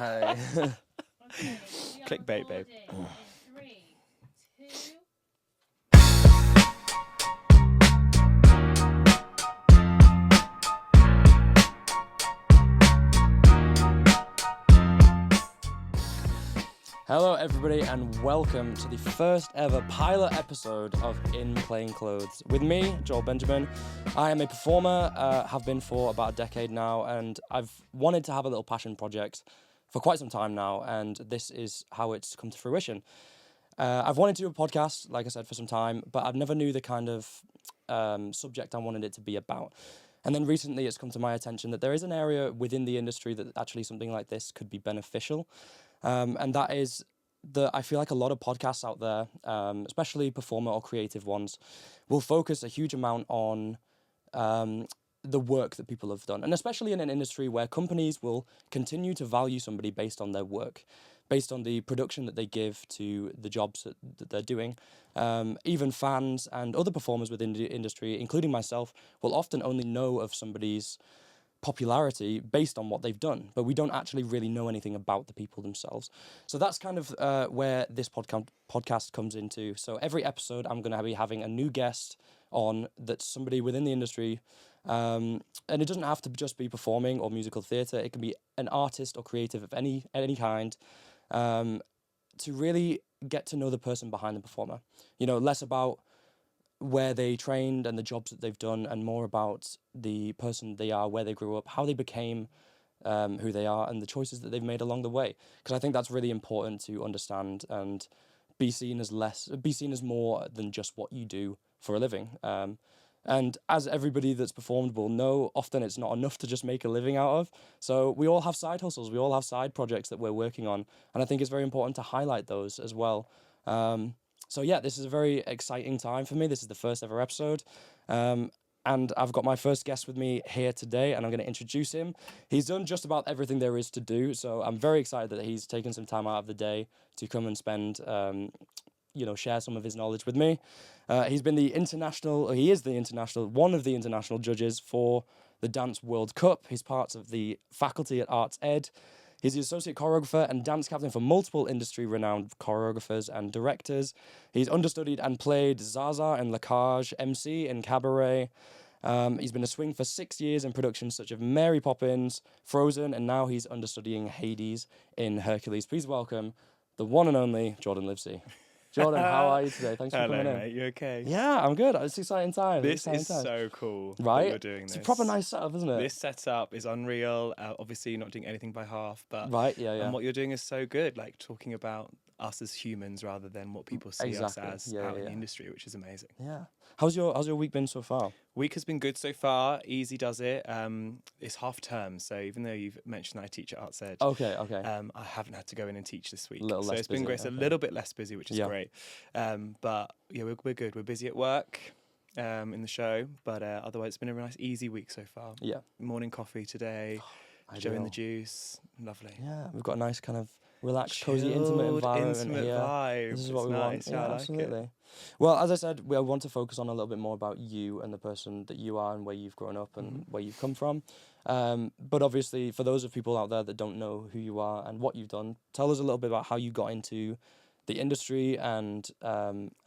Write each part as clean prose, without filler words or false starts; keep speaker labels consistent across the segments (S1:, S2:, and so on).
S1: Hey.
S2: Okay, we are
S3: Clickbait, babe.
S2: recording in 3, 2.
S1: Hello, everybody, and welcome to the first ever pilot episode of In Plain Clothes. With me, Joel Benjamin. I am a performer, have been for about a decade now, and I've wanted to have a little passion project for quite some time now, and this is how it's come to fruition. I've wanted to do a podcast, like I said, for some time, but I've never knew the kind of subject I wanted it to be about. And then recently it's come to my attention that there is an area within the industry that actually something like this could be beneficial. And that is that I feel like a lot of podcasts out there, especially performer or creative ones, will focus a huge amount on the work that people have done. And especially in an industry where companies will continue to value somebody based on their work, based on the production that they give to the jobs that they're doing. Even fans and other performers within the industry, including myself, will often only know of somebody's popularity based on what they've done, but we don't actually really know anything about the people themselves. So that's kind of where this podcast comes into. So every episode I'm going to be having a new guest on that's somebody within the industry, and it doesn't have to just be performing or musical theatre. It can be an artist or creative of any kind, to really get to know the person behind the performer. You know, less about where they trained and the jobs that they've done, and more about the person they are, where they grew up, how they became who they are, and the choices that they've made along the way. Because I think that's really important to understand and be seen as more than just what you do for a living. And as everybody that's performed will know, often it's not enough to just make a living out of. So we all have side hustles, we all have side projects that we're working on, and I think it's very important to highlight those as well. So yeah, this is a very exciting time for me. This is the first ever episode. And I've got my first guest with me here today, and I'm going to introduce him. He's done just about everything there is to do, so I'm very excited that he's taken some time out of the day to come and spend, share some of his knowledge with me. He is one of the international judges for the Dance World Cup. He's part of the faculty at Arts Ed. He's the associate choreographer and dance captain for multiple industry-renowned choreographers and directors. He's understudied and played Zaza in La Cage, MC in Cabaret. He's been a swing for 6 years in productions such as Mary Poppins, Frozen, and now he's understudying Hades in Hercules. Please welcome the one and only Jordan Livesey. Jordan, how are you today? Thanks for coming in.
S3: Hello, mate. You okay?
S1: Yeah, I'm good. It's exciting time.
S3: This is so cool
S1: right?
S3: that you're doing this.
S1: It's a proper nice setup, isn't it?
S3: This setup is unreal. Obviously, you're not doing anything by half, but
S1: right, yeah.
S3: And what you're doing is so good, like talking about us as humans rather than what people see us as out in the industry, which is amazing.
S1: Yeah. How's your week been so far?
S3: Week has been good so far. Easy does it. It's half term, so even though you've mentioned that I teach at Arts Ed,
S1: okay.
S3: I haven't had to go in and teach this week.
S1: So
S3: it's been great. It's a little bit less busy, which is great. But yeah, we're good. We're busy at work, in the show, but otherwise it's been a nice easy week so far.
S1: Yeah.
S3: Morning coffee today. Joe in the juice. Lovely.
S1: Yeah, we've got a nice kind of relaxed, cozy, intimate environment here.
S3: Vibe.
S1: This is what we want.
S3: Yeah,
S1: absolutely.
S3: Like it.
S1: Well, as I said, we want to focus on a little bit more about you and the person that you are and where you've grown up and where you've come from. But obviously, for those of people out there that don't know who you are and what you've done, tell us a little bit about how you got into the industry and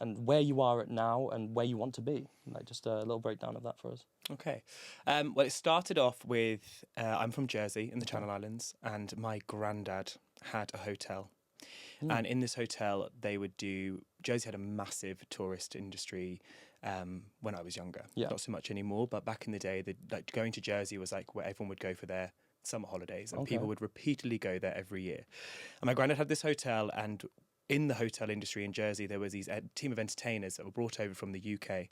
S1: where you are at now and where you want to be. Like just a little breakdown of that for us.
S3: Okay. Well, it started off with I'm from Jersey in the Channel Islands, and my granddad had a hotel. And in this hotel, they would do... Jersey had a massive tourist industry when I was younger.
S1: Yeah.
S3: Not so much anymore, but back in the day, going to Jersey was like where everyone would go for their summer holidays, and people would repeatedly go there every year. And my granddad had this hotel, and in the hotel industry in Jersey, there was these team of entertainers that were brought over from the UK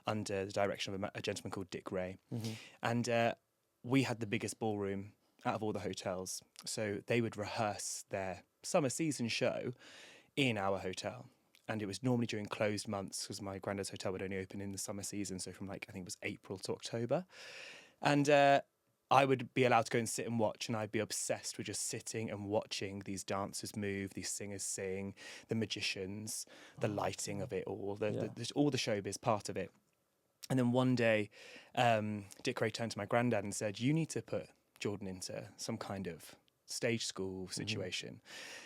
S3: under the direction of a gentleman called Dick Ray. And we had the biggest ballroom out of all the hotels. So they would rehearse their summer season show in our hotel. And it was normally during closed months, because my granddad's hotel would only open in the summer season. So from I think it was April to October. And I would be allowed to go and sit and watch, and I'd be obsessed with just sitting and watching these dancers move, these singers sing, the magicians, the lighting of it all, all the showbiz part of it. And then one day, Dick Ray turned to my granddad and said, "You need to put Jordan into some kind of stage school situation.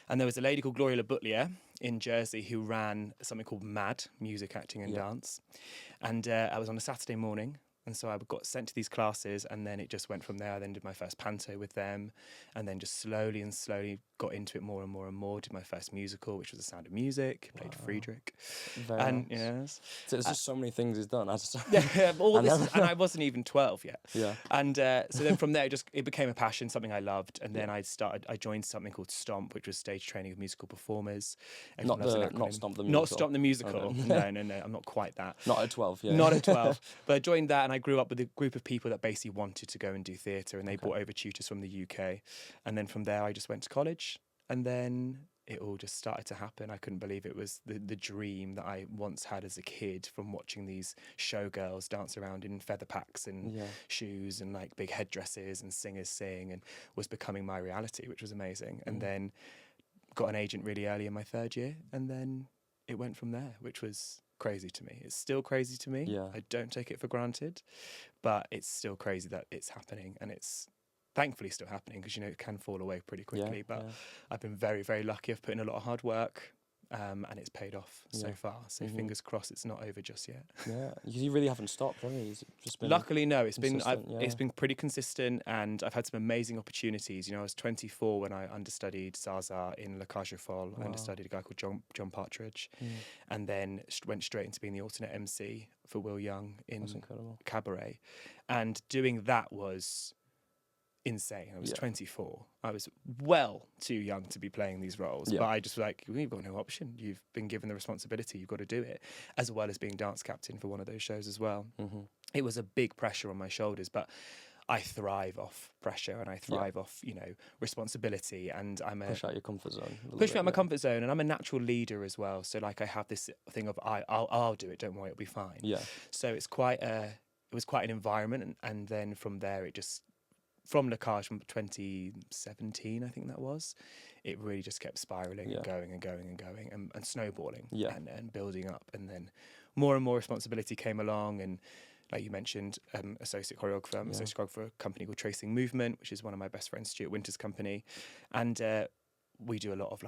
S3: And there was a lady called Gloria Labutlier in Jersey who ran something called MAD, Music, Acting and Dance. And I was on a Saturday morning. And so I got sent to these classes, and then it just went from there. I then did my first panto with them, and then just slowly and slowly got into it more and more and more. Did my first musical, which was The Sound of Music, played Friedrich.
S1: Very
S3: And
S1: nice.
S3: yes.
S1: So there's just so many things he's done.
S3: And I wasn't even 12 yet.
S1: Yeah.
S3: And so then from there, it became a passion, something I loved. And then I joined something called Stomp, which was stage training of musical performers.
S1: Not
S3: Everyone loves an
S1: Stomp the musical.
S3: Not Stomp the musical.
S1: Okay.
S3: No, I'm not quite that.
S1: Not at 12, yeah.
S3: Not at 12. But I joined that, and I grew up with a group of people that basically wanted to go and do theatre, and they brought over tutors from the UK. And then from there, I just went to college, and then it all just started to happen. I couldn't believe it was the dream that I once had as a kid from watching these showgirls dance around in feather packs and shoes and like big headdresses and singers sing, and was becoming my reality, which was amazing. And then got an agent really early in my third year, and then it went from there, which was crazy to me. It's still crazy to me.
S1: Yeah.
S3: I don't take it for granted, but it's still crazy that it's happening, and it's thankfully still happening, because it can fall away pretty quickly. But I've been very, very lucky. I've put in a lot of hard work, and it's paid off so far. So fingers crossed, it's not over just yet.
S1: Yeah, you really haven't stopped, have you? It's just been
S3: Luckily, no. It's
S1: consistent,
S3: been pretty consistent, and I've had some amazing opportunities. I was 24 when I understudied Zaza in La Cage aux Folles. I understudied a guy called John Partridge, and then went straight into being the alternate MC for Will Young in Cabaret. And doing that was insane. I was 24. I was well too young to be playing these roles, but I just was like, you've got no option. You've been given the responsibility. You've got to do it, as well as being dance captain for one of those shows as well. It was a big pressure on my shoulders, but I thrive off pressure, and I thrive off, responsibility, and
S1: push out your comfort zone.
S3: Push me out my comfort zone, and I'm a natural leader as well. So like I have this thing of I'll do it. Don't worry, it'll be fine. Yeah. So it was quite an environment, and then from there it just, from La Cage from 2017, I think that was, it really just kept spiralling and going and going and going and snowballing and building up. And then more and more responsibility came along. And like you mentioned, associate choreographer. I'm associate choreographer for a company called Tracing Movement, which is one of my best friends, Stuart Winter's company. And we do a lot of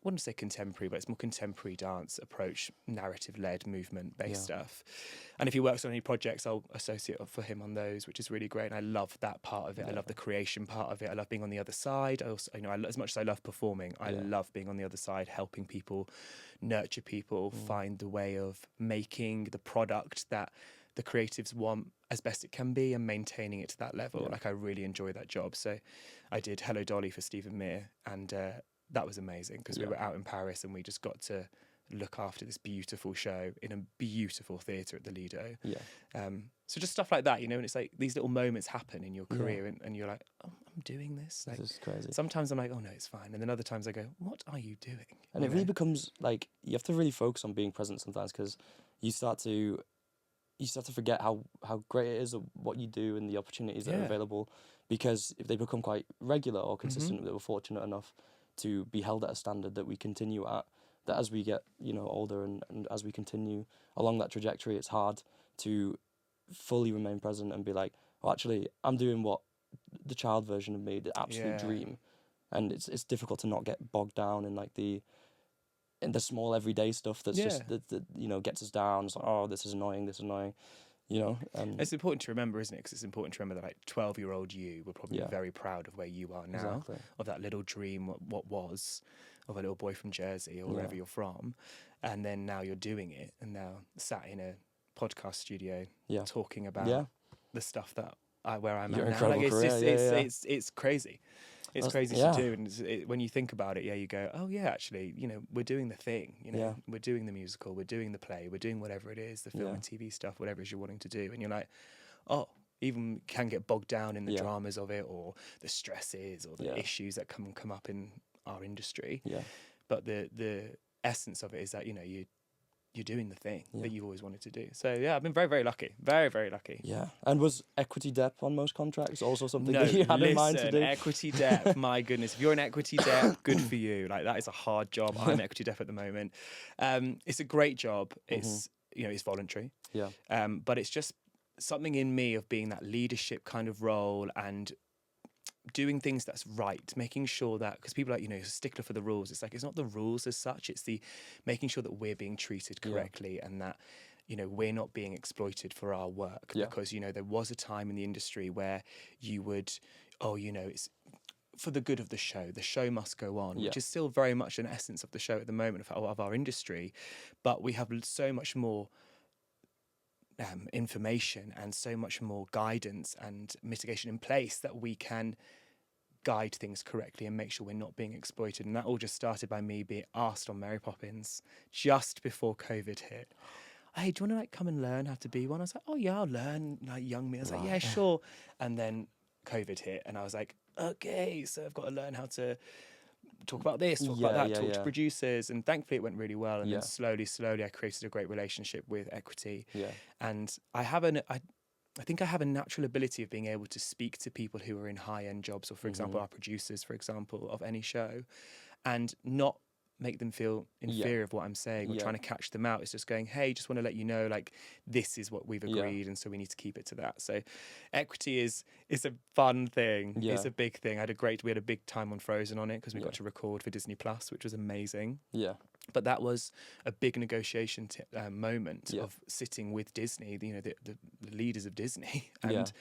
S3: I wouldn't say contemporary, but it's more contemporary dance approach, narrative-led, movement-based stuff. And if he works on any projects, I'll associate for him on those, which is really great. And I love that part of it. I love the creation part of it. I love being on the other side. I also, as much as I love performing, I love being on the other side, helping people, nurture people, find the way of making the product that the creatives want as best it can be, and maintaining it to that level. I really enjoy that job. So I did Hello Dolly for Stephen Mear, and that was amazing, because we were out in Paris and we just got to look after this beautiful show in a beautiful theatre at the Lido. So just stuff like that, and it's like these little moments happen in your career, and you're like, oh, I'm doing this.
S1: This is crazy.
S3: Sometimes I'm like, oh no, it's fine. And then other times I go, what are you doing?
S1: And it really becomes like, you have to really focus on being present sometimes, because you start to forget how great it is, what you do, and the opportunities that are available, because if they become quite regular or consistent, that we're fortunate enough to be held at a standard that we continue at, that as we get older and as we continue along that trajectory, it's hard to fully remain present and be like, oh, actually I'm doing what the child version of me, the absolute dream. And it's difficult to not get bogged down in like the small everyday stuff that's just that gets us down. It's like, oh, this is annoying, And
S3: it's important to remember, isn't it? Because it's important to remember that 12-year-old you were probably very proud of where you are now, of that little dream, what was, of a little boy from Jersey or wherever you're from, and then now you're doing it, and now sat in a podcast studio talking about the stuff that where I'm
S1: Your
S3: at now.
S1: incredible career,
S3: It's crazy. It's crazy to do, and when you think about it, you go, oh yeah, actually, we're doing the thing, we're doing the musical, we're doing the play, we're doing whatever it is, the film and TV stuff, whatever it is you're wanting to do, and you're like, oh, even can get bogged down in the dramas of it, or the stresses, or the issues that come up in our industry. But the essence of it is that you're doing the thing that you've always wanted to do. So I've been very, very lucky. Very, very lucky.
S1: Yeah. And was equity debt on most contracts also something that you had in mind to do?
S3: Equity debt, my goodness. If you're in equity debt, good for you. Like, that is a hard job. I'm equity debt at the moment. It's a great job. It's it's voluntary. But it's just something in me of being that leadership kind of role, and doing things that's right, making sure that, because people are like, a stickler for the rules. It's like, it's not the rules as such, it's the making sure that we're being treated correctly and that, we're not being exploited for our work. Because, there was a time in the industry where you would, it's for the good of the show must go on, which is still very much an essence of the show at the moment of our industry. But we have so much more information and so much more guidance and mitigation in place that we can guide things correctly and make sure we're not being exploited. And that all just started by me being asked on Mary Poppins just before COVID hit. Hey, do you want to come and learn how to be one? I was like, oh yeah, I'll learn. Young me. I was like, yeah, sure. And then COVID hit, and I was like, okay, so I've got to learn how to talk about this, talk about that, talk to producers. And thankfully it went really well. And then slowly I created a great relationship with Equity. And I think I have a natural ability of being able to speak to people who are in high-end jobs, or for example, our producers, for example, of any show, and not make them feel inferior of what I'm saying or trying to catch them out. It's just going, hey, just want to let you know, this is what we've agreed, and so we need to keep it to that. So Equity is a fun thing. It's a big thing. We had a big time on Frozen on it because we got to record for Disney Plus, which was amazing. But that was a big negotiation moment of sitting with Disney, the leaders of Disney, and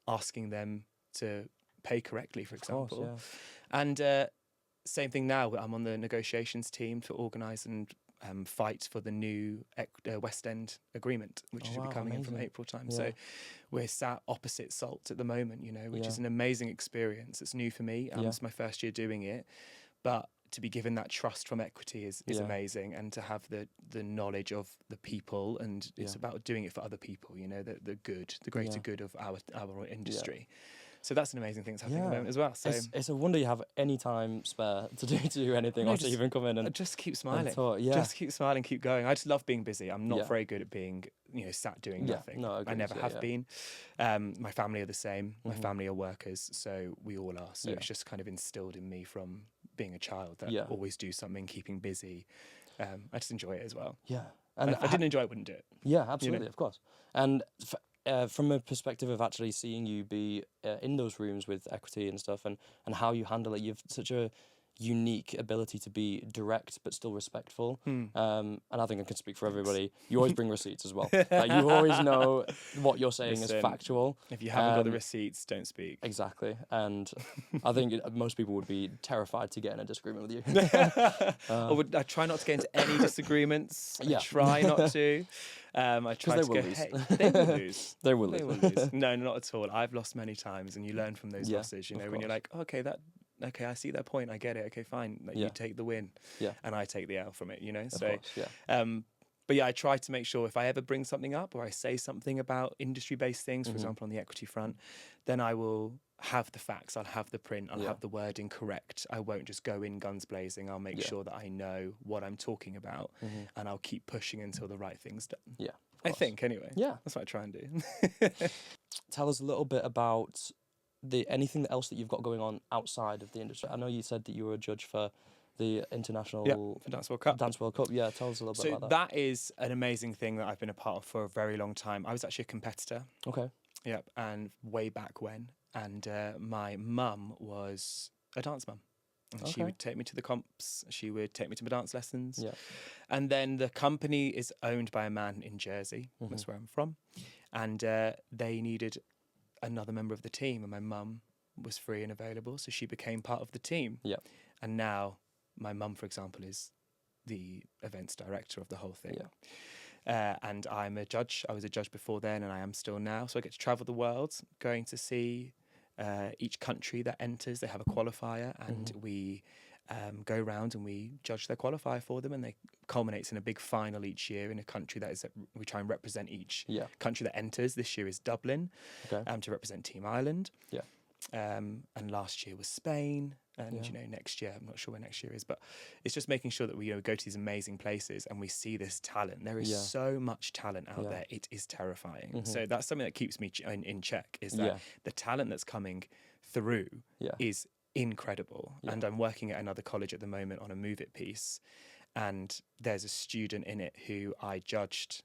S3: asking them to pay correctly, for example. And same thing now. I'm on the negotiations team to organise and fight for the new West End agreement, which should be coming in from April time. So we're sat opposite Salt at the moment, which is an amazing experience. It's new for me. It's my first year doing it, but to be given that trust from Equity is amazing, and to have the knowledge of the people, and it's about doing it for other people, the greater good of our industry. So that's an amazing thing that's happening at the moment as well. So
S1: it's a wonder you have any time spare to do anything, or to even come in and
S3: just keep smiling.
S1: Just
S3: keep smiling, keep going. I just love being busy. I'm not very good at being, sat doing nothing.
S1: No,
S3: I never have been. My family are the same. My family are workers, so we all are. So it's just kind of instilled in me from being a child that always do something, keeping busy. I just enjoy it as well. And if I didn't enjoy it, I wouldn't do it.
S1: Yeah, absolutely, of course. And from a perspective of actually seeing you be in those rooms with Equity and stuff, and how you handle it, you've such a unique ability to be direct but still respectful. And I think I can speak for everybody. You always bring receipts as well. You always know what you're saying is factual.
S3: If you haven't got the receipts, don't speak.
S1: Exactly. And I think most people would be terrified to get in a disagreement with you.
S3: I try not to get into any disagreements. I try not to. I try to go, hey, they will lose.
S1: They will lose.
S3: No, not at all. I've lost many times, and you learn from those losses, when you're like, okay, I see their point, I get it, okay, fine. You take the win, and I take the L from it, so, but I try to make sure if I ever bring something up or I say something about industry-based things, for example, on the Equity front, then I will have the facts, I'll have the print, I'll have the wording correct. I won't just go in guns blazing. I'll make sure that I know what I'm talking about, and I'll keep pushing until the right thing's done. I think, anyway. That's what I try and do.
S1: Tell us a little bit about anything else that you've got going on outside of the industry. I know you said that you were a judge for the international
S3: for Dance World Cup.
S1: Tell us a little bit about that.
S3: So that is an amazing thing that I've been a part of for a very long time. I was actually a competitor.
S1: Okay.
S3: Yep, and way back when. And my mum was a dance mum. And she would take me to the comps. She would take me to my dance lessons. And then the company is owned by a man in Jersey. That's where I'm from. And they needed another member of the team, and my mum was free and available, so she became part of the team. And now my mum, for example, is the events director of the whole thing. And I'm a judge. I was a judge before then, and I am still now. So I get to travel the world, going to see each country that enters. They have a qualifier, and we go around and we judge their qualifier for them, and they culminates in a big final each year in a country that is we try and represent each country that enters. This year is Dublin, to represent Team Ireland. And last year was Spain, and next year, I'm not sure where next year is, but it's just making sure that we go to these amazing places and we see this talent. There is so much talent out there, it is terrifying. So that's something that keeps me in check, is that the talent that's coming through is incredible. And I'm working at another college at the moment on a Move It piece, and there's a student in it who I judged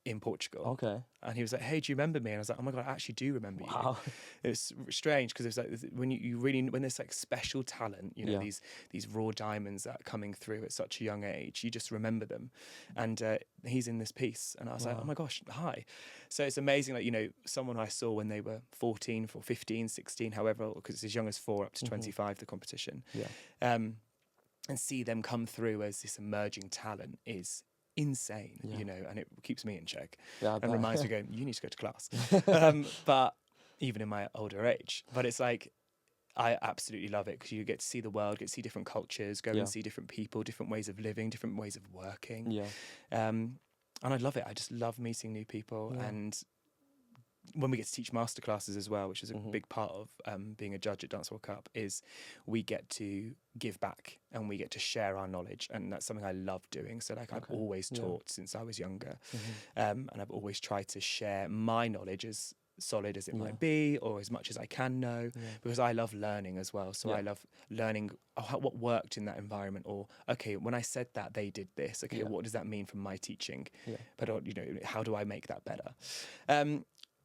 S3: in Portugal.
S1: Okay.
S3: And he was like, "Hey, do you remember me?" And I was like, "Oh my God, I actually do remember
S1: Wow.
S3: you." It was strange because it's like when you really, when there's like special talent, you know,
S1: Yeah.
S3: these raw diamonds that are coming through at such a young age, you just remember them. And he's in this piece, and I was like, "Oh my gosh, hi!" So it's amazing, like, you know, someone I saw when they were 14, 15, 16, however, because it's as young as 4 up to 25, the competition.
S1: Yeah.
S3: And see them come through as this emerging talent is insane, you know, and it keeps me in check and reminds me, going, you need to go to class. But even in my older age, but it's like, I absolutely love it because you get to see the world, get to see different cultures, go and see different people, different ways of living, different ways of working.
S1: Yeah.
S3: And I love it. I just love meeting new people. And when we get to teach masterclasses as well, which is a big part of being a judge at Dance World Cup, is we get to give back and we get to share our knowledge, and that's something I love doing. So like I've always taught since I was younger, and I've always tried to share my knowledge as solid as it might be, or as much as I can know, because I love learning as well. So I love learning what worked in that environment, or okay, when I said that they did this, okay, what does that mean from my teaching? But you know, how do I make that better?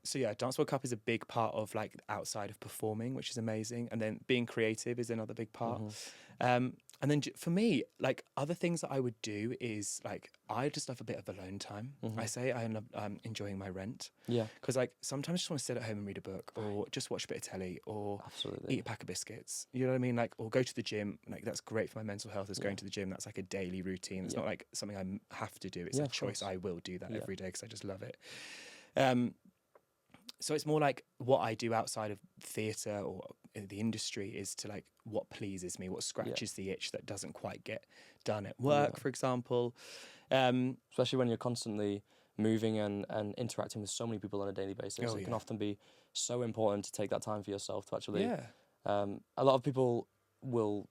S3: So yeah, Dance World Cup is a big part of like outside of performing, which is amazing. And then being creative is another big part. And then for me, like other things that I would do is like, I just love a bit of alone time. I say I love enjoying my rent.
S1: Yeah.
S3: Because like sometimes I just want to sit at home and read a book, or just watch a bit of telly, or eat a pack of biscuits. You know what I mean? Like, or go to the gym. Like that's great for my mental health, is going to the gym. That's like a daily routine. It's not like something I have to do. It's a choice. I will do that every day because I just love it. So it's more like what I do outside of theatre or in the industry is to like what pleases me, what scratches the itch that doesn't quite get done at work, for example.
S1: Especially when you're constantly moving and interacting with so many people on a daily basis. It can often be so important to take that time for yourself to actually... a lot of people will,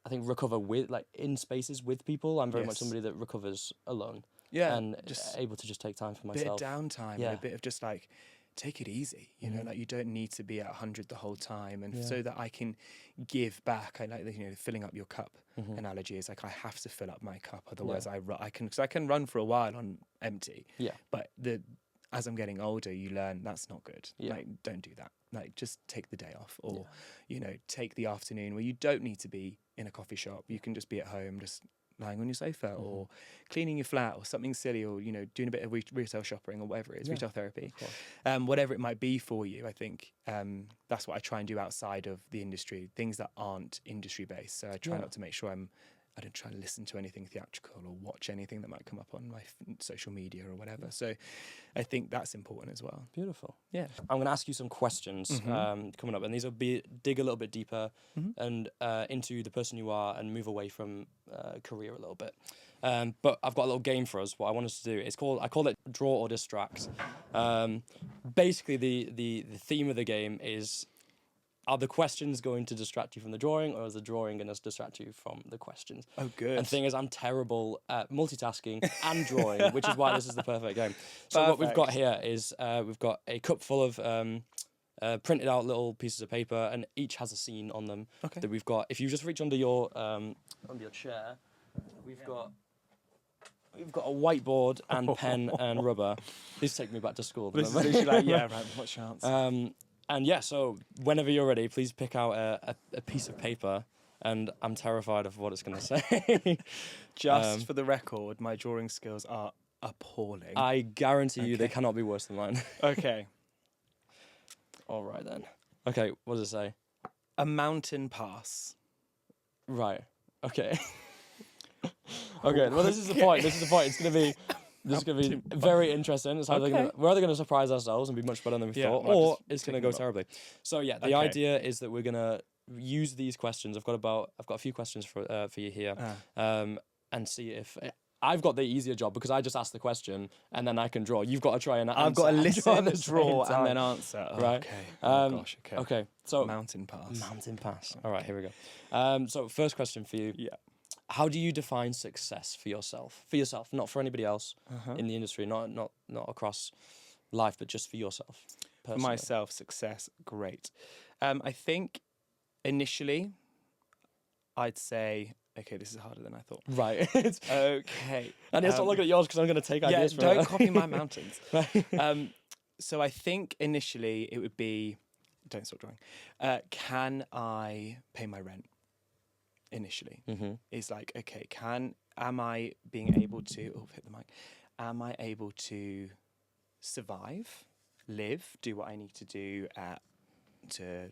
S1: I think, recover with like in spaces with people. I'm very much somebody that recovers alone. And just able to just take time for myself.
S3: Bit of downtime, and a bit of just like, take it easy, you know, like you don't need to be at 100 the whole time. And so that I can give back, I like, you know, filling up your cup analogy is like, I have to fill up my cup. Otherwise I can run for a while on empty. But as I'm getting older, you learn that's not good. Like, don't do that. Like, just take the day off, or, you know, take the afternoon where you don't need to be in a coffee shop. You can just be at home, just lying on your sofa, or cleaning your flat, or something silly, or, you know, doing a bit of retail shopping, or whatever it is, retail therapy, whatever it might be for you. I think that's what I try and do outside of the industry, things that aren't industry based. So I try not to make sure I don't try to listen to anything theatrical or watch anything that might come up on my social media or whatever. So I think that's important as well.
S1: Beautiful.
S3: Yeah.
S1: I'm going to ask you some questions coming up, and these will dig a little bit deeper and into the person you are, and move away from career a little bit. But I've got a little game for us. What I want us to do, I call it Draw or Distract. Basically, the theme of the game is, are the questions going to distract you from the drawing, or is the drawing going to distract you from the questions?
S3: Oh, good.
S1: And the thing is, I'm terrible at multitasking and drawing, which is why this is the perfect game. So what we've got here is we've got a cup full of printed out little pieces of paper, and each has a scene on them that we've got. If you just reach under your chair, we've got a whiteboard and pen and rubber. Please take me back to school.
S3: This is literally like, yeah, right, what chance?
S1: And yeah, so whenever you're ready, please pick out a piece of paper, and I'm terrified of what it's going to say.
S3: Just for the record, my drawing skills are appalling.
S1: I guarantee you they cannot be worse than mine.
S3: Okay.
S1: All right then. Okay, what does it say?
S3: A mountain pass.
S1: Right. Okay. Okay, well this is the point. This is going to be very interesting. It's we're either going to surprise ourselves and be much better than we thought, or it's going to go terribly. So yeah, the idea is that we're going to use these questions. I've got a few questions for you here, and see if I've got the easier job, because I just ask the question and then I can draw. You've got to try and answer.
S3: I've got to listen,
S1: draw,
S3: and then answer. Oh,
S1: right?
S3: Okay. Oh gosh. Okay.
S1: Okay. So
S3: mountain pass.
S1: Mountain pass. All right. Here we go. So first question for you.
S3: Yeah.
S1: How do you define success for yourself? For yourself, not for anybody else in the industry, not across life, but just for yourself. Personally.
S3: For myself, success, great. I think initially, I'd say Okay, this is harder than I thought.
S1: Right.
S3: Okay.
S1: And it's not looking at yours because I'm going to take ideas from
S3: don't
S1: it.
S3: copy my mountains. So I think initially it would be, don't stop drawing. Can I pay my rent? Initially, is like, okay, am I being able to? Oh, hit the mic. Am I able to survive, live, do what I need to do to?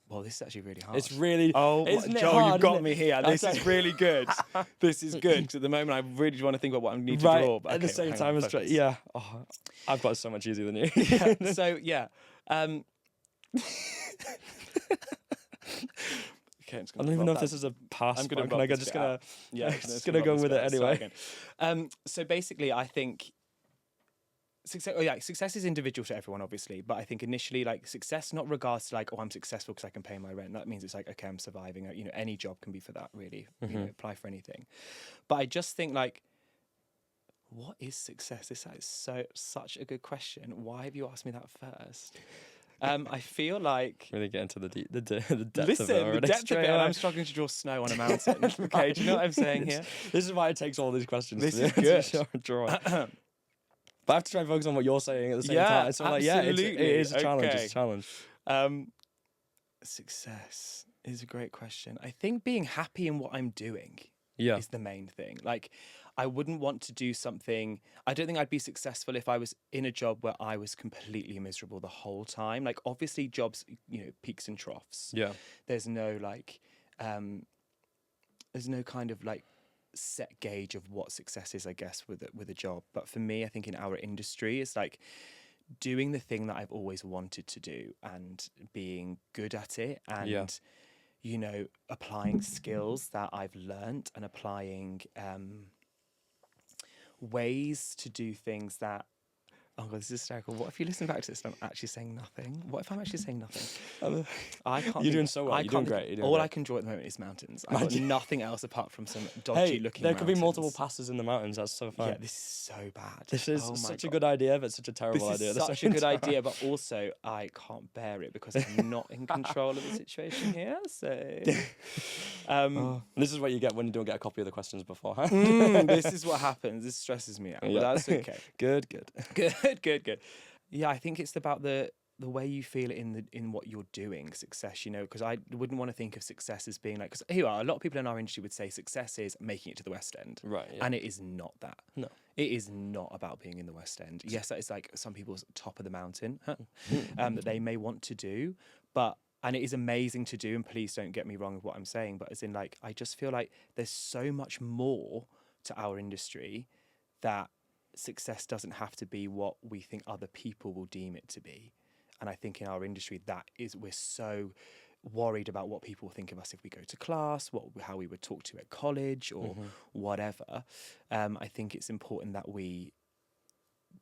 S3: Well, this is actually really hard.
S1: It's really. Isn't it
S3: Joel,
S1: hard,
S3: you've got
S1: isn't it?
S3: me here. This is really good. This is good because at the moment I really want to think about what I need to draw. But
S1: at the
S3: okay,
S1: same
S3: hang
S1: time
S3: on,
S1: as
S3: focus.
S1: yeah. Oh, I've got it so much easier than you.
S3: Yeah, so yeah. Okay,
S1: I don't even know if this is a pass.
S3: I'm gonna
S1: but I'm
S3: block
S1: just
S3: this bit
S1: gonna
S3: out. Yeah,
S1: just gonna go with it anyway.
S3: So basically, I think success is individual to everyone, obviously. But I think initially, like success, not regards to like, oh, I'm successful because I can pay my rent. That means it's like, okay, I'm surviving. You know, any job can be for that, really. You know, apply for anything. But I just think like, what is success? This is such a good question. Why have you asked me that first? I feel like
S1: Really get into the depth of it
S3: listen,
S1: already.
S3: the depth of
S1: straight
S3: it. And
S1: away.
S3: I'm struggling to draw snow on a mountain. Okay, do you know what I'm saying here?
S1: This is why it takes all these questions.
S3: This
S1: to
S3: is
S1: to
S3: good.
S1: show and draw. But I have to try and focus on what you're saying at the same
S3: Yeah,
S1: time. So I'm like, yeah, it
S3: absolutely.
S1: is a challenge.
S3: Okay.
S1: It's a challenge.
S3: Success is a great question. I think being happy in what I'm doing
S1: Yeah.
S3: is the main thing. Like, I wouldn't want to do something. I don't think I'd be successful if I was in a job where I was completely miserable the whole time. Like, obviously, jobs, you know, peaks and troughs.
S1: Yeah.
S3: There's no like, there's no kind of like set gauge of what success is, I guess, with a job. But for me, I think in our industry, it's like doing the thing that I've always wanted to do and being good at it and, you know, applying skills that I've learnt and applying ways to do things that, oh God, this is hysterical. What if you listen back to this and I'm actually saying nothing? What if I'm actually saying nothing? I can't.
S1: You're doing so well. You're doing great.
S3: All I can draw at the moment is mountains. I've got nothing else apart from some dodgy looking
S1: there could be
S3: mountains.
S1: multiple passes in the mountains. That's so fun.
S3: Yeah, this is so bad.
S1: This is
S3: Oh my
S1: such a
S3: God.
S1: good idea, but such a terrible
S3: This
S1: idea.
S3: is
S1: at the
S3: such a
S1: same
S3: good
S1: time.
S3: idea, but also I can't bear it because I'm not in control of the situation here. So,
S1: This is what you get when you don't get a copy of the questions beforehand.
S3: this is what happens. This stresses me out, but that's okay.
S1: Good.
S3: Good. Yeah, I think it's about the way you feel in what you're doing. Success, you know, because I wouldn't want to think of success as being like. Because here are a lot of people in our industry would say success is making it to the West End,
S1: Right. Yeah.
S3: and it is not that.
S1: No.
S3: It is not about being in the West End. Yes, that is like some people's top of the mountain that they may want to do, and it is amazing to do. And please don't get me wrong with what I'm saying, but as in like, I just feel like there's so much more to our industry that success doesn't have to be what we think other people will deem it to be. And I think in our industry, we're so worried about what people think of us if we go to class, how we were talked to at college or whatever. I think it's important that we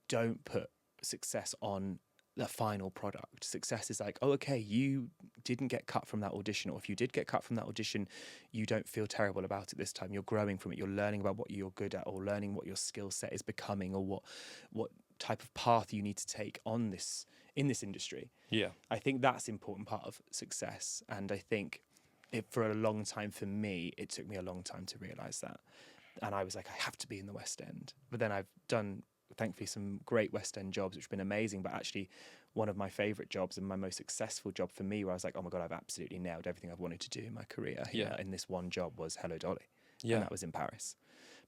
S3: don't put success on the final product. Success is like, oh, okay, you didn't get cut from that audition, or if you did get cut from that audition, you don't feel terrible about it this time. You're growing from it. You're learning about what you're good at, or learning what your skill set is becoming, or what type of path you need to take in this industry.
S1: Yeah.
S3: I think that's an important part of success, and I think for a long time, for me, it took me a long time to realise that, and I was like, I have to be in the West End. But then I've done, thankfully, some great West End jobs, which have been amazing. But actually, one of my favourite jobs and my most successful job for me, where I was like, oh my God, I've absolutely nailed everything I've wanted to do in my career here in this one job, was Hello Dolly.
S1: Yeah.
S3: And that was in Paris.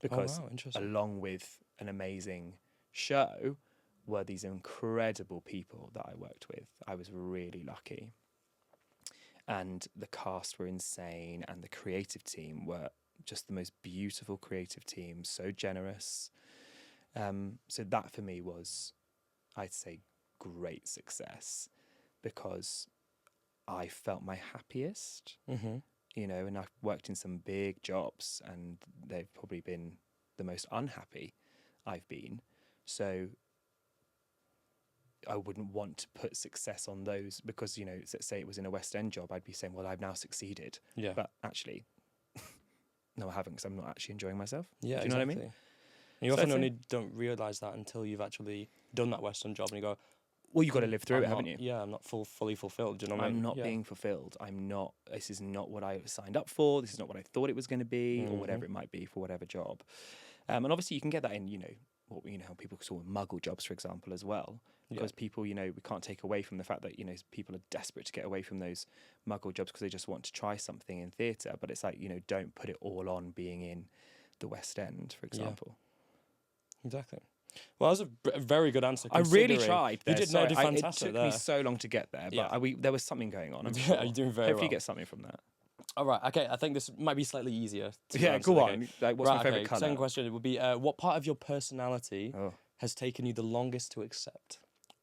S3: Because
S1: interesting.
S3: along with an amazing show were these incredible people that I worked with. I was really lucky. And the cast were insane, and the creative team were just the most beautiful creative team, so generous. So that for me was, I'd say, great success, because I felt my happiest, you know, and I've worked in some big jobs and they've probably been the most unhappy I've been. So I wouldn't want to put success on those, because, you know, say it was in a West End job, I'd be saying, well, I've now succeeded.
S1: Yeah.
S3: But actually, no, I haven't, because I'm not actually enjoying myself.
S1: Yeah,
S3: Do you know what I mean?
S1: And you
S3: So
S1: often
S3: I'd say-
S1: only don't realise that until you've actually done that Western job and you go,
S3: well, you've got to live through
S1: I'm
S3: it, haven't you?
S1: not- Yeah, I'm not fully fulfilled. Do you know what I mean?
S3: I'm not
S1: Yeah.
S3: being fulfilled. This is not what I signed up for. This is not what I thought it was going to be, or whatever it might be for whatever job. And obviously you can get that in, how people call muggle jobs, for example, as well. Because people, we can't take away from the fact that, people are desperate to get away from those muggle jobs because they just want to try something in theatre. But it's like, don't put it all on being in the West End, for example.
S1: Exactly. Well, that was a very good answer.
S3: I really
S1: considering
S3: tried.
S1: You
S3: There.
S1: did
S3: Sorry,
S1: fantastic
S3: it took
S1: there.
S3: me so long to get there, but there was something going on. I'm
S1: Yeah,
S3: sure.
S1: you're doing very
S3: Hopefully
S1: well.
S3: you get something from that.
S1: All right. Okay. I think this might be slightly easier.
S3: Yeah,
S1: answer,
S3: go
S1: okay.
S3: on. Like, what's my favourite colour?
S1: Second question it would be, what part of your personality has taken you the longest to accept?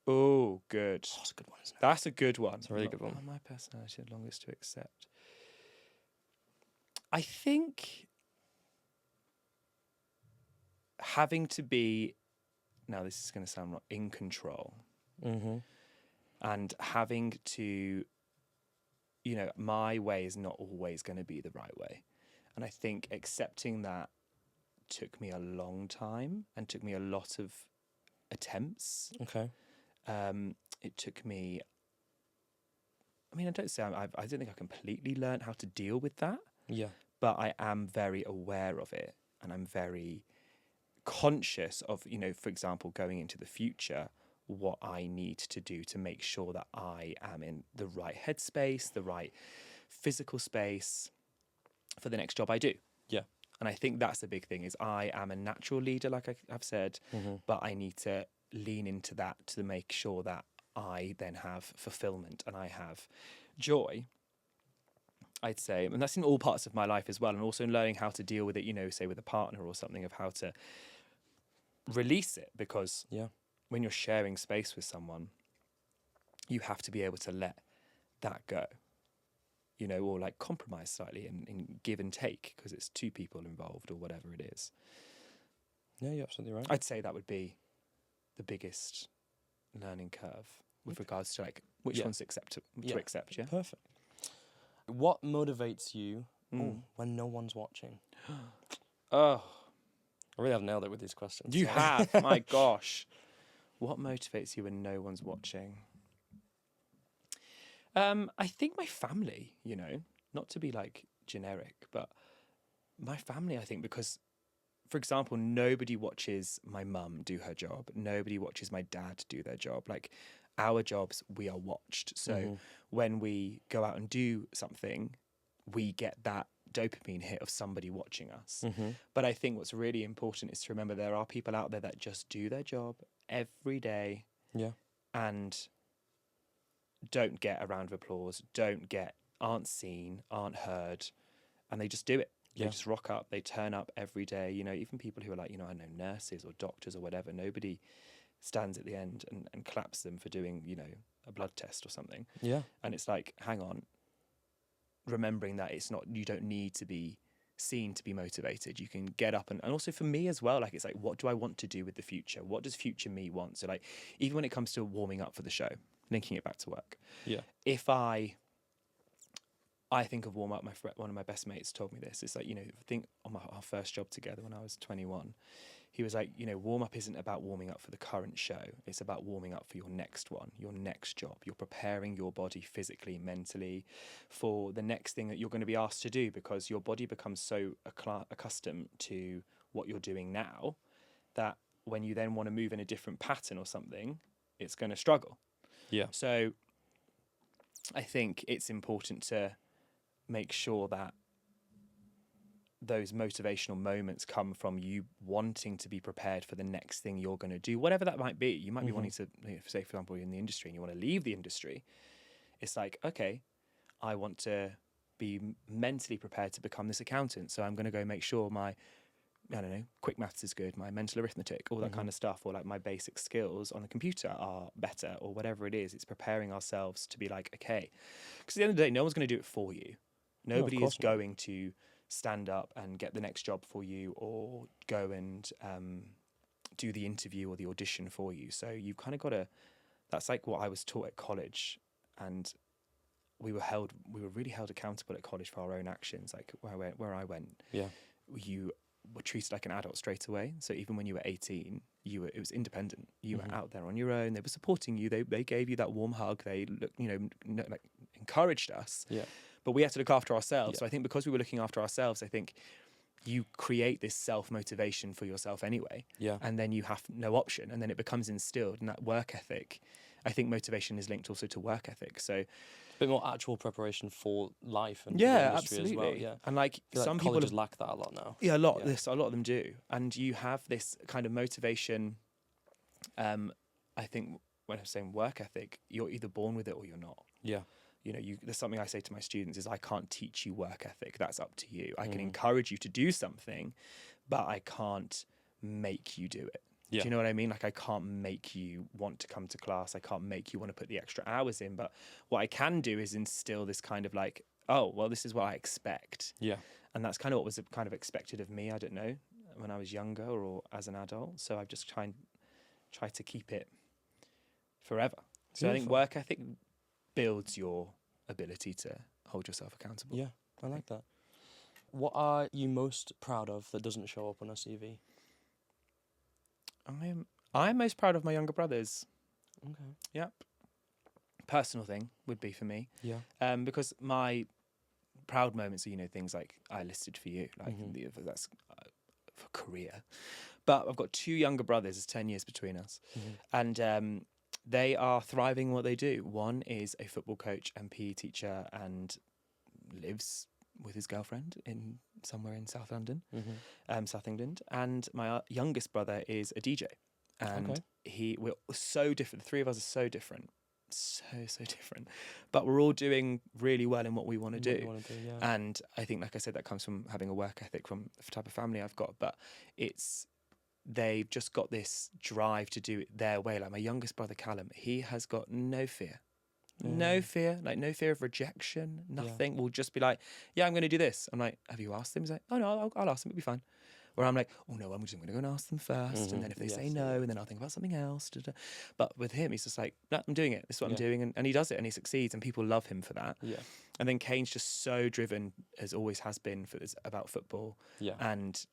S3: Oh, good.
S1: Oh, that's a good one, isn't it?
S3: That's a good one.
S1: It's a really good one.
S3: My personality the longest to accept. I think having to be, now this is going to sound wrong, in control.
S1: Mm-hmm.
S3: And having to, my way is not always going to be the right way. And I think accepting that took me a long time and took me a lot of attempts.
S1: Okay.
S3: It took me, I don't say I don't think I completely learned how to deal with that.
S1: Yeah.
S3: But I am very aware of it, and I'm very conscious of, for example, going into the future, what I need to do to make sure that I am in the right headspace, the right physical space for the next job I do.
S1: Yeah.
S3: And I think that's the big thing is I am a natural leader, like I've said, but I need to lean into that to make sure that I then have fulfillment and I have joy, I'd say. And that's in all parts of my life as well. And also in learning how to deal with it, say with a partner or something, of how to release it. Because when you're sharing space with someone, you have to be able to let that go, or like compromise slightly and give and take because it's two people involved or whatever it is.
S1: Yeah, you're absolutely right.
S3: I'd say that would be the biggest learning curve with regards to like which ones to accept. Yeah.
S1: Perfect. What motivates you when no one's watching?
S3: Oh,
S1: I really have nailed it with these questions.
S3: you have. My gosh. What motivates you when no one's watching? I think my family, not to be like generic, but my family, I think, because, for example, nobody watches my mum do her job. Nobody watches my dad do their job. Like our jobs, we are watched. So when we go out and do something, we get that dopamine hit of somebody watching us. But I think what's really important is to remember there are people out there that just do their job every day.
S1: Yeah.
S3: And don't get a round of applause, aren't seen, aren't heard, and they just do it. They just rock up, they turn up every day. Even people who are like, I know nurses or doctors or whatever, nobody stands at the end and claps them for doing, a blood test or something.
S1: Yeah.
S3: And it's like, hang on, remembering that you don't need to be seen to be motivated. You can get up and also for me as well, like it's like, what do I want to do with the future? What does future me want? So like, even when it comes to warming up for the show, linking it back to work.
S1: Yeah.
S3: If I think of warm up, one of my best mates told me this. It's like, I think on our first job together when I was 21, he was like, warm up isn't about warming up for the current show. It's about warming up for your next one, your next job. You're preparing your body physically, mentally for the next thing that you're going to be asked to do, because your body becomes so accustomed to what you're doing now that when you then want to move in a different pattern or something, it's going to struggle.
S1: Yeah.
S3: So I think it's important to make sure that those motivational moments come from you wanting to be prepared for the next thing you're going to do, whatever that might be. You might be wanting to, say, for example, in the industry and you want to leave the industry. It's like, okay, I want to be mentally prepared to become this accountant. So I'm going to go make sure my, quick maths is good, my mental arithmetic, all that kind of stuff, or like my basic skills on the computer are better, or whatever it is. It's preparing ourselves to be like, okay, because at the end of the day, no one's going to do it for you. Nobody is going to stand up and get the next job for you, or go and do the interview or the audition for you. So you've kind of got to, that's like what I was taught at college, and we were really held accountable at college for our own actions. Like where I went, were treated like an adult straight away. So even when you were 18, it was independent. You were out there on your own. They were supporting you. They gave you that warm hug. They like encouraged us.
S1: Yeah.
S3: But we had to look after ourselves.
S1: Yeah.
S3: So I think because we were looking after ourselves, I think you create this self-motivation for yourself anyway.
S1: Yeah.
S3: And then you have no option. And then it becomes instilled. And that work ethic, I think motivation is linked also to work ethic. So
S1: A bit more actual preparation for life and
S3: yeah,
S1: for the industry
S3: absolutely.
S1: as well. Yeah.
S3: And like
S1: I feel
S3: some
S1: like
S3: people
S1: colleges lack that a lot now.
S3: yeah, a lot
S1: Yeah.
S3: a lot of them do. And you have this kind of motivation. I think when I'm saying work ethic, you're either born with it or you're not.
S1: Yeah.
S3: You know, there's something I say to my students is I can't teach you work ethic. That's up to you. I can encourage you to do something, but I can't make you do it.
S1: Yeah.
S3: Do you know what I mean? Like I can't make you want to come to class. I can't make you want to put the extra hours in. But what I can do is instill this kind of like, oh, well, this is what I expect.
S1: Yeah.
S3: And that's kind of what was kind of expected of me. I don't know, when I was younger or as an adult. So I've just try to keep it forever. So I think
S1: Beautiful.
S3: work ethic builds your ability to hold yourself accountable.
S1: Yeah. I like that. What are you most proud of that doesn't show up on a CV?
S3: I'm most proud of my younger brothers.
S1: Okay.
S3: Yep. Personal thing would be for me.
S1: Yeah.
S3: Because my proud moments are, things like I listed for you, like that's for career. But I've got 2 younger brothers, there's 10 years between us. And they are thriving in what they do. One is a football coach and PE teacher and lives with his girlfriend somewhere in South London, South England. And my youngest brother is a DJ. And we're so different. The 3 of us are so different. So different. But we're all doing really well in what we want to do.
S1: Yeah.
S3: And I think, like I said, that comes from having a work ethic from the type of family I've got. But they've just got this drive to do it their way. Like my youngest brother, Callum, he has got no fear. No fear, like no fear of rejection, nothing. We'll just be like, yeah, I'm going to do this. I'm like, have you asked them? He's like, oh no, I'll ask them, it'll be fine. Where I'm like, oh no, I'm just going to go and ask them first. And then if they say no, and then I'll think about something else. But with him, he's just like, no, I'm doing it. This is what I'm doing. And he does it and he succeeds and people love him for that.
S1: Yeah.
S3: And then Kane's just so driven, as always has been, about football.
S1: Yeah.
S3: And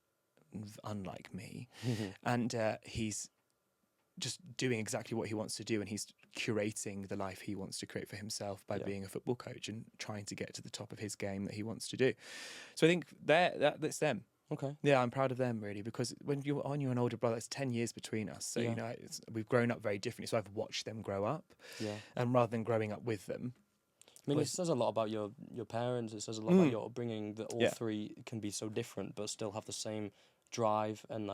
S3: unlike me. And he's just doing exactly what he wants to do, and he's curating the life he wants to create for himself by being a football coach and trying to get to the top of his game that he wants to do. So I think that's them.
S1: Okay.
S3: Yeah, I'm proud of them really, because when you're an older brother, it's 10 years between us. So we've grown up very differently. So I've watched them grow up. Yeah. And rather than growing up with them.
S1: I mean, it says a lot about your parents. It says a lot about your upbringing, that all 3 can be so different but still have the same drive and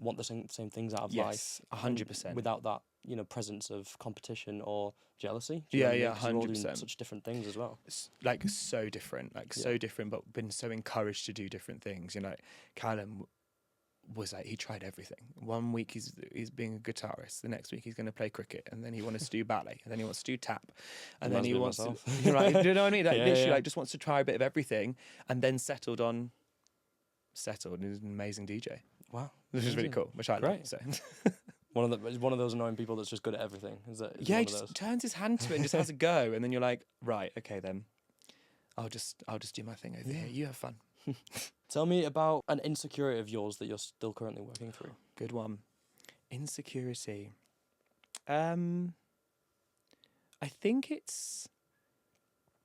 S1: want the same things out of life.
S3: 100%.
S1: Without that, presence of competition or jealousy.
S3: 100%.
S1: Such different things as well.
S3: It's so different, so different, but been so encouraged to do different things. Callum was he tried everything. 1 week he's being a guitarist, the next week he's going to play cricket, and then he wants to do ballet, and then he wants to do tap, and then he wants to, right? Do you know what I mean? Literally, just wants to try a bit of everything, and then settled. He's an amazing DJ.
S1: Wow,
S3: this is really cool, which I like. So.
S1: One of those annoying people that's just good at everything. Is
S3: he just turns his hand to it and just has a go, and then you're like, right, okay, then I'll just do my thing over here. You have fun.
S1: Tell me about an insecurity of yours that you're still currently working through.
S3: Good one. Insecurity. I think is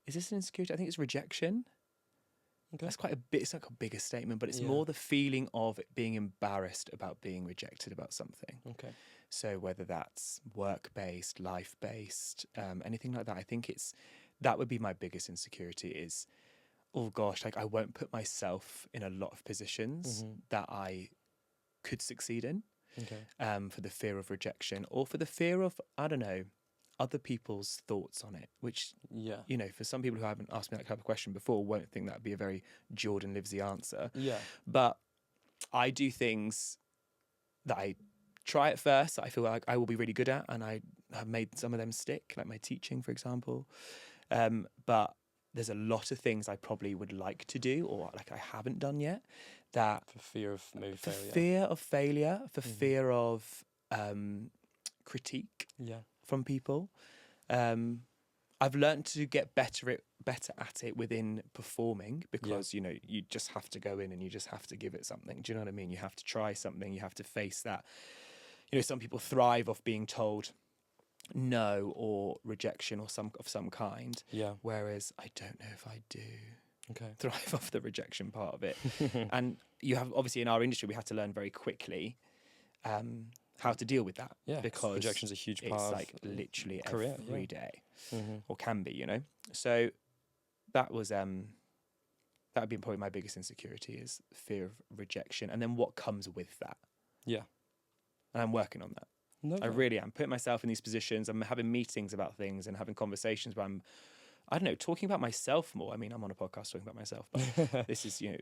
S3: this an insecurity? I think it's rejection. Okay. That's quite a bit. It's like a bigger statement, but it's more the feeling of being embarrassed about being rejected about something.
S1: Okay.
S3: So whether that's work-based, life-based, anything like that, I think that would be my biggest insecurity is, oh gosh, I won't put myself in a lot of positions that I could succeed in. Okay. For the fear of rejection or for the fear of, I don't know, other people's thoughts on it, which, for some people who haven't asked me that type of question before won't think that would be a very Jordan Livesey answer. Yeah. But I do things that I try at first that I feel like I will be really good at, and I have made some of them stick, like my teaching, for example. But there's a lot of things I probably would like to do or I haven't done yet, that
S1: for fear of maybe failure.
S3: For fear of failure, for fear of critique. Yeah. From people. I've learned to get better at it within performing, because you know, you just have to go in and you just have to give it something. Do you know what I mean? You have to try something. You have to face that. You know, some people thrive off being told no or rejection or of some kind.
S1: Yeah.
S3: Whereas I don't know if I do
S1: Okay.
S3: thrive off the rejection part of it. And you have, obviously in our industry, we had to learn very quickly how to deal with that.
S1: Yeah.
S3: Because
S1: Rejection's a huge part
S3: it's
S1: of
S3: like literally
S1: career,
S3: every day,
S1: Mm-hmm.
S3: or can be, you know. So that was that would be probably my biggest insecurity, is fear of rejection, and then what comes with that.
S1: Yeah.
S3: And I'm working on that.
S1: No,
S3: I really am putting myself in these positions. I'm having meetings about things and having conversations where I don't know, talking about myself more. I mean, I'm on a podcast talking about myself, but this is, you know,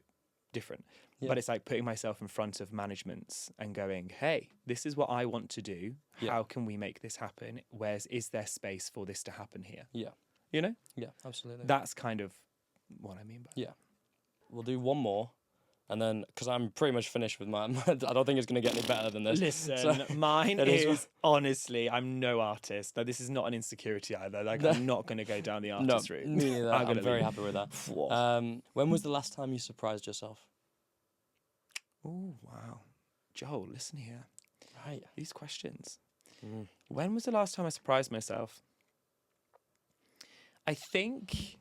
S3: different.
S1: Yeah.
S3: But it's like putting myself in front of managements and going, hey, this is what I want to do.
S1: Yeah.
S3: How can we make this happen? Is there space for this to happen here?
S1: Yeah.
S3: You know?
S1: Yeah, absolutely.
S3: That's kind of what I mean by
S1: Yeah. We'll do one more, and then, because I'm pretty much finished with mine, I don't think it's going to get any better than this.
S3: Listen,
S1: So-
S3: mine
S1: It is-
S3: is honestly, I'm no artist. Now, this is not an insecurity either. Like, I'm not going to go down the
S1: No,
S3: artist route.
S1: me neither. I'm
S3: gonna
S1: very
S3: leave.
S1: happy with that.
S3: Whoa.
S1: When was the last time you surprised yourself?
S3: Oh, wow. Joel, listen here.
S1: Right.
S3: These questions.
S1: Mm.
S3: When was the last time I surprised myself? I think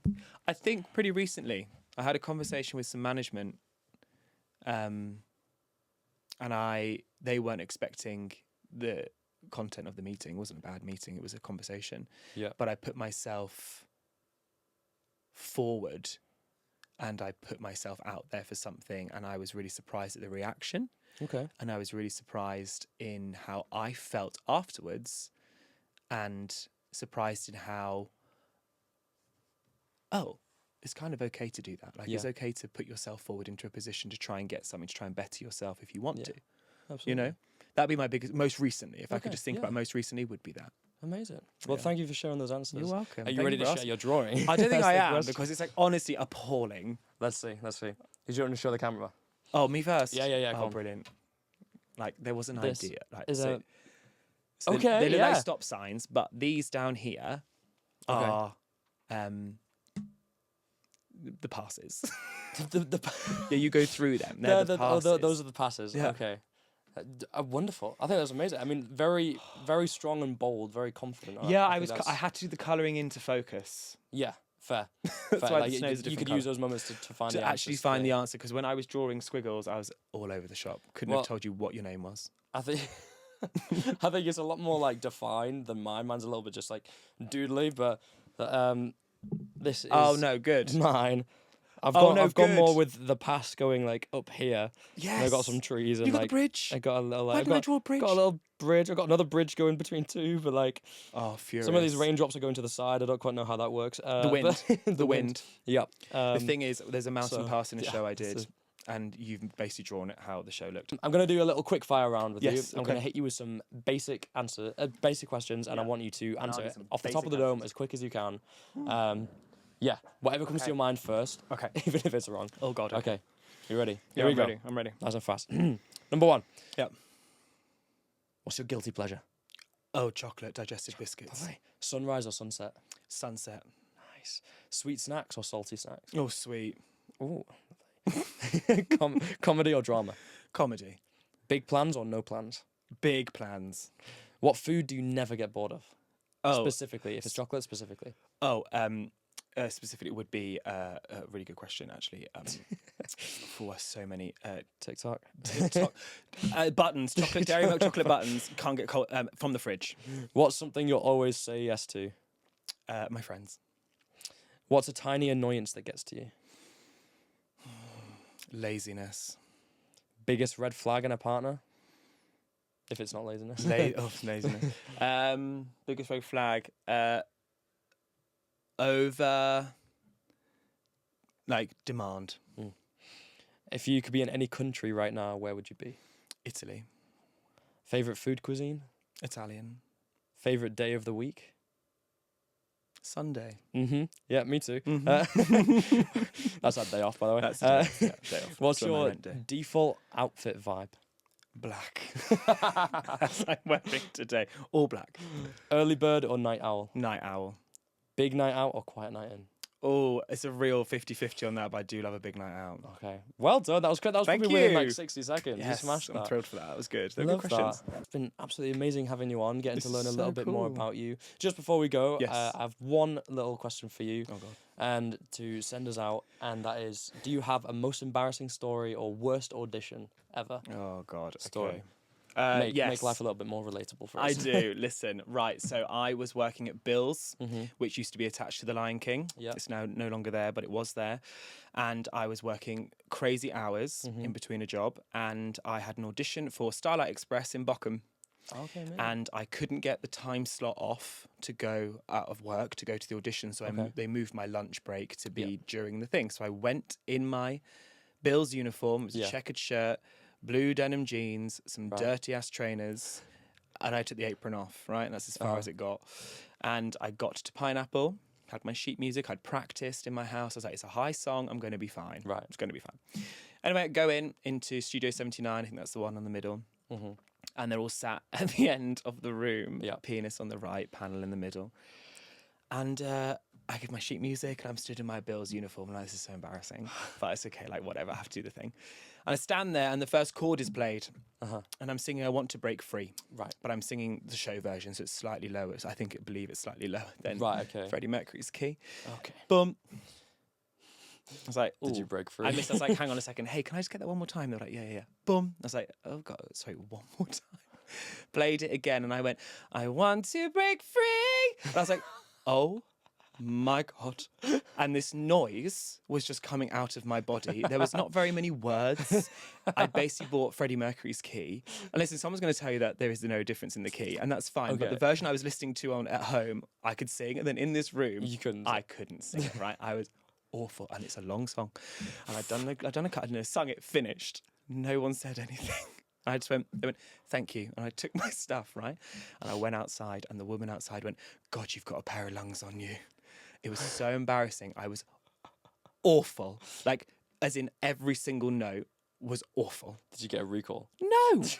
S3: pretty recently. I had a conversation with some management, and they weren't expecting the content of the meeting. It wasn't a bad meeting, it was a conversation.
S1: Yeah.
S3: But I put myself forward and I put myself out there for something, and I was really surprised at the reaction.
S1: Okay.
S3: And I was really surprised in how I felt afterwards, and surprised in how, it's kind of okay to do that. Like, it's
S1: Yeah.
S3: okay to put yourself forward into a position to try and get something, to try and better yourself if you want
S1: Yeah.
S3: to.
S1: Absolutely.
S3: You know, that'd be my biggest, most recently. If I could
S1: Okay,
S3: just think
S1: yeah.
S3: about most recently, would be that.
S1: Amazing. Well,
S3: Yeah.
S1: thank you for sharing those answers.
S3: You're welcome.
S1: Are you
S3: Thank
S1: ready
S3: for
S1: to share
S3: asking.
S1: your drawing?
S3: I don't think
S1: That's
S3: I
S1: the
S3: am,
S1: question.
S3: because it's like honestly appalling.
S1: Let's see. Did you want to show the camera?
S3: Oh, me first?
S1: Yeah, come
S3: Oh,
S1: on.
S3: brilliant. Like, there was an
S1: This
S3: idea. Like,
S1: is
S3: so,
S1: a-
S3: so
S1: Okay,
S3: they look
S1: yeah.
S3: like stop signs, but these down here
S1: Okay.
S3: are the passes.
S1: the
S3: Yeah, you go through them. They're the passes.
S1: those are the passes.
S3: Yeah.
S1: Okay. Wonderful. I think that's amazing. I mean, very, very strong and bold, very confident.
S3: Yeah,
S1: think
S3: I
S1: that's-
S3: had to do the colouring into focus
S1: Yeah, fair.
S3: That's
S1: fair.
S3: why
S1: Like,
S3: the snow's a
S1: you
S3: different
S1: could
S3: colour.
S1: use those moments to find
S3: to
S1: the
S3: actually
S1: answers.
S3: find the answer. Because when I was drawing squiggles, I was all over the shop. Couldn't
S1: Well-
S3: have told you what your name was.
S1: I think. I think it's a lot more like defined than mine. Mine's a little bit just like doodly, but this is
S3: Oh no, good.
S1: mine. I've
S3: Oh,
S1: gone,
S3: no,
S1: I've gone more
S3: good.
S1: with the pass going like up here.
S3: Yes.
S1: And I got some trees and
S3: You got
S1: like
S3: the bridge.
S1: I got a little.
S3: Why
S1: I
S3: didn't I
S1: got,
S3: draw a bridge?
S1: got a little bridge. I got another bridge going between two, but like
S3: Oh, furious.
S1: some of these raindrops are going to the side. I don't quite know how that works.
S3: The wind.
S1: but-
S3: The wind.
S1: Yep.
S3: The thing is, there's a mountain
S1: so,
S3: pass in a
S1: yeah,
S3: show I
S1: so-
S3: did, and you've basically drawn it how the show looked.
S1: I'm gonna do a little quick fire round with
S3: Yes,
S1: you. I'm
S3: okay.
S1: gonna hit you with some basic questions, and I
S3: Yeah.
S1: want you to answer
S3: get
S1: it
S3: some
S1: off the top of the
S3: basic
S1: dome
S3: answers.
S1: as quick as you can. Yeah, whatever comes to
S3: Okay.
S1: your mind first,
S3: Okay.
S1: even if it's wrong.
S3: Oh God.
S1: Okay, you ready?
S3: Yeah,
S1: Here we
S3: I'm
S1: go.
S3: ready. I'm ready.
S1: Nice and fast. Number one.
S3: Yep.
S1: What's your guilty pleasure?
S3: Oh, chocolate digestive biscuits.
S1: Lovely. Sunrise or sunset?
S3: Sunset.
S1: Nice. Sweet snacks or salty snacks?
S3: Oh, sweet.
S1: Ooh. Comedy or drama?
S3: Comedy.
S1: Big plans or no plans?
S3: Big plans.
S1: What food do you never get bored of?
S3: Oh.
S1: Specifically, if it's chocolate, specifically.
S3: Specifically, it would be a really good question, actually. For so many
S1: TikTok.
S3: TikTok buttons, chocolate dairy milk chocolate buttons can't get cold from the fridge.
S1: What's something you'll always say yes to?
S3: My friends.
S1: What's a tiny annoyance that gets to you?
S3: Laziness.
S1: Biggest red flag in a partner? If it's not laziness.
S3: Laziness. Biggest red flag. Over. Like demand.
S1: If you could be in any country right now, where would you be?
S3: Italy.
S1: Favorite food cuisine?
S3: Italian.
S1: Favorite day of the week?
S3: Sunday.
S1: Yeah, me too. That's our day off, by the way.
S3: That's the day off.
S1: What's
S3: That's what I
S1: your
S3: meant to.
S1: default outfit vibe?
S3: Black. As I'm wearing today. All black.
S1: Early bird or night owl?
S3: Night owl.
S1: Big night out or quiet night in?
S3: Oh, it's a real 50-50 on that, but I do love a big night out.
S1: Okay. Well done. That was good. That was
S3: Thank
S1: probably within
S3: you.
S1: like 60 seconds.
S3: Yes,
S1: You smashed that.
S3: I'm thrilled for that. That was good. They're
S1: Love
S3: good questions.
S1: that. It's been absolutely amazing having you on, getting
S3: This
S1: to learn a
S3: is
S1: little
S3: so
S1: bit more
S3: cool.
S1: about you. Just before we go,
S3: Yes.
S1: I have one little question for you.
S3: Oh, God.
S1: And to send us out, and that is, do you have a most embarrassing story or worst audition ever?
S3: Oh, God.
S1: Story.
S3: Okay.
S1: Make
S3: Yes.
S1: life a little bit more relatable for
S3: I
S1: us.
S3: do. Listen, right. So I was working at Bill's,
S1: Mhm.
S3: which used to be attached to the Lion King.
S1: Yeah.
S3: It's now no longer there, but it was there. And I was working crazy hours
S1: Mm-hmm.
S3: in between a job. And I had an audition for Starlight Express in Bochum.
S1: Okay, mate.
S3: And I couldn't get the time slot off to go out of work to go to the audition. So
S1: Okay.
S3: they moved my lunch break to be during the thing. So I went in my Bill's uniform. It was a checkered shirt, blue denim jeans, some dirty ass trainers, and I took the apron off, right? And that's as far as it got. And I got to Pineapple, had my sheet music, I'd practiced in my house. I was like, it's a high song, I'm going to be fine.
S1: Right.
S3: It's going to be fine. Anyway, I go into Studio 79, I think that's the one in the middle.
S1: Mm-hmm.
S3: And they're all sat at the end of the room,
S1: Yeah.
S3: pianist on the right, panel in the middle. And I give my sheet music and I'm stood in my Bill's uniform and this is so embarrassing. But it's okay, like whatever, I have to do the thing. And I stand there and the first chord is played. And I'm singing I Want to Break Free.
S1: Right.
S3: But I'm singing the show version, so it's slightly lower. So I believe it's slightly lower than
S1: Okay.
S3: Freddie Mercury's key.
S1: Okay.
S3: Boom. I was like,
S1: Did you
S3: "Ooh."
S1: break free?
S3: I missed. I was like, hang on a second. Hey, can I just get that one more time? They're like, yeah. Boom. I was like, oh God, sorry, one more time. Played it again and I went, I want to break free. And I was like, oh my God. And this noise was just coming out of my body. There was not very many words. I basically bought Freddie Mercury's key. And listen, someone's going to tell you that there is no difference in the key, and that's fine. But
S1: Okay.
S3: the version I was listening to at home, I could sing. And then in this room,
S1: You couldn't.
S3: I couldn't sing it, right? I was awful. And it's a long song. And I'd done a cut and I sung it, finished. No one said anything. I just went, they went, thank you. And I took my stuff, right? And I went outside and the woman outside went, God, you've got a pair of lungs on you. It was so embarrassing. I was awful. Like, as in every single note was awful.
S1: Did you get a recall?
S3: No, did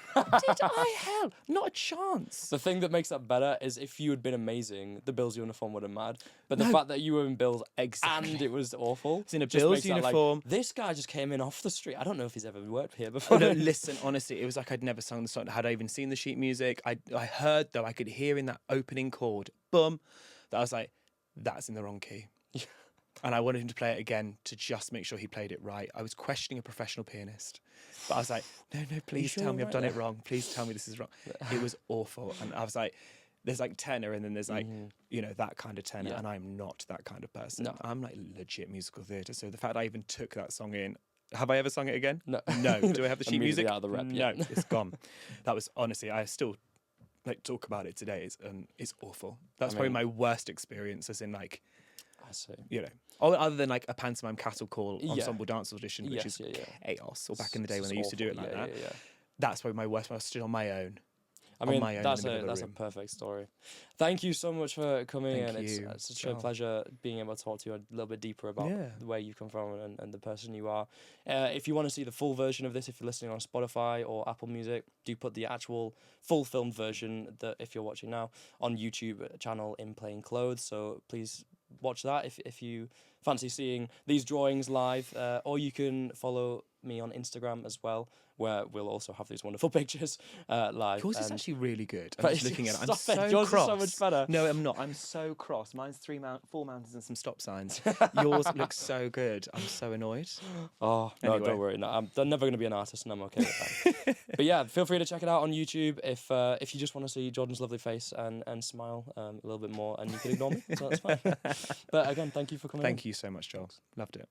S3: I? Hell, not a chance.
S1: The thing that makes that better is if you had been amazing, the Bills uniform would have mattered. But the
S3: No.
S1: fact that you were in Bills
S3: Exactly.
S1: and it was awful.
S3: It's in a
S1: just
S3: Bills
S1: makes that, like,
S3: uniform.
S1: this guy just came in off the street. I don't know if he's ever worked here before.
S3: Oh, no, listen, honestly, it was like I'd never sung the song. Had I even seen the sheet music? I heard, though, I could hear in that opening chord, boom, that I was like, that's in the wrong key. And I wanted him to play it again to just make sure he played it right. I was questioning a professional pianist. But I was like, no, please
S1: sure
S3: tell me
S1: you're
S3: I've done
S1: right
S3: it wrong. Please tell me this is wrong. It was awful. And I was like, there's like tenor and then there's like, you know, that kind of tenor.
S1: Yeah.
S3: And I'm not that kind of person.
S1: No.
S3: I'm like legit musical theatre. So the fact I even took that song in, have I ever sung it again?
S1: No.
S3: No. Do I have the sheet
S1: Immediately
S3: music?
S1: out of the rep,
S3: No,
S1: yeah.
S3: it's gone. That was honestly, I still like talk about it today. It's awful. That's probably
S1: mean-
S3: my worst experience, as in like,
S1: I see.
S3: you know, other than like a pantomime cattle call ensemble dance audition, which
S1: Yes,
S3: is
S1: yeah.
S3: chaos, or back in the day
S1: It's
S3: when they used to do it
S1: awful.
S3: like
S1: Yeah,
S3: that.
S1: yeah.
S3: That's probably my worst. When I stood on my own.
S1: I
S3: On
S1: mean,
S3: my own in
S1: that's
S3: the middle of the
S1: that's a
S3: room.
S1: perfect story. Thank you so much for coming
S3: Thank
S1: in.
S3: you,
S1: It's such a
S3: Joel.
S1: pleasure being able to talk to you a little bit deeper about
S3: Yeah.
S1: where you come from and the person you are. If you want to see the full version of this, if you're listening on Spotify or Apple Music, do put the actual full filmed version that if you're watching now on YouTube channel In Plain Clothes. So please watch that if you fancy seeing these drawings live, or you can follow me on Instagram as well, where we'll also have these wonderful pictures live.
S3: Yours is
S1: and-
S3: actually really good. I'm
S1: But
S3: just looking at it. I'm
S1: stop it,
S3: so
S1: yours is
S3: cross.
S1: so much better.
S3: No, I'm not. I'm so cross. Mine's 4 mountains and some stop signs. Yours looks so good. I'm so annoyed.
S1: Oh, no,
S3: Anyway.
S1: don't worry. No, I'm never going to be an artist and I'm okay with that. But yeah, feel free to check it out on YouTube if you just want to see Jordan's lovely face and smile a little bit more, and you can ignore me, so that's fine. But again, thank you for coming in.
S3: Thank you so much, Joel. Loved it.